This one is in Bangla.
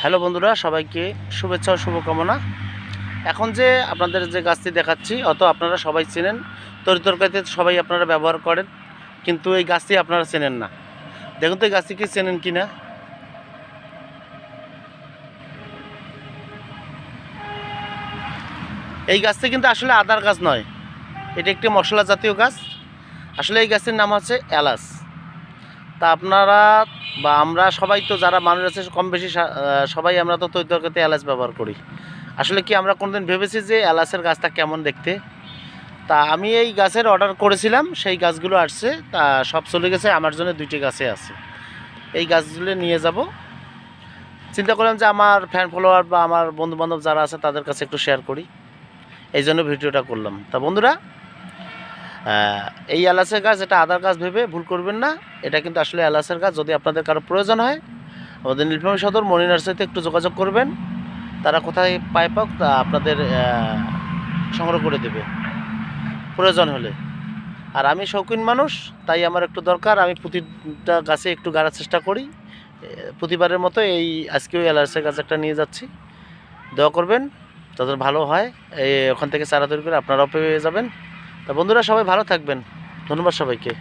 হ্যালো বন্ধুরা, সবাইকে শুভেচ্ছা ও শুভকামনা। এখন যে আপনাদের যে গাছটি দেখাচ্ছি অত আপনারা সবাই চেনেন, তরিতরকারিতে সবাই আপনারা ব্যবহার করেন, কিন্তু এই গাছটি আপনারা চেনেন না। দেখুন তো এই গাছটি কি চেনেন কি না। এই গাছটি কিন্তু আসলে আদার গাছ নয়, এটা একটি মশলা জাতীয় গাছ। আসলে এই গাছটির নাম হচ্ছে এলাচ। তা আপনারা বা আমরা সবাই তো যারা মানুষ আছে কম বেশি সবাই আমরা তো তরিতরকারিতে এলাচ ব্যবহার করি। আসলে কি আমরা কোনোদিন ভেবেছি যে এলাচের গাছটা কেমন দেখতে? তা আমি এই গাছের অর্ডার করেছিলাম, সেই গাছগুলো আসছে, তা সব চলে গেছে, আমার জন্য 2টি গাছে আছে। এই গাছগুলো নিয়ে যাব। চিন্তা করলাম যে আমার ফ্যান ফলোয়ার বা আমার বন্ধুবান্ধব যারা আছে তাদের কাছে একটু শেয়ার করি, এই জন্য ভিডিওটা করলাম। তা বন্ধুরা, এই এলাচের গাছ, এটা আদার গাছ ভেবে ভুল করবেন না, এটা কিন্তু আসলে এলাচের গাছ। যদি আপনাদের কারো প্রয়োজন হয় আমাদের নীলফামারী সদর মনি নার্সারিতে একটু যোগাযোগ করবেন, তারা কোথায় পায় পাক তা আপনাদের সংগ্রহ করে দেবে প্রয়োজন হলে। আর আমি শৌখিন মানুষ, তাই আমার একটু দরকার, আমি প্রতিটা গাছে একটু গাড়ার চেষ্টা করি। প্রতিবারের মতো এই আজকেও এলাচের গাছ একটা নিয়ে যাচ্ছি। দোয়া করবেন তাদের ভালো হয়, ওখান থেকে চারা তৈরি করে আপনারাও পেয়ে যাবেন। তা বন্ধুরা, সবাই ভালো থাকবেন। ধন্যবাদ সবাইকে।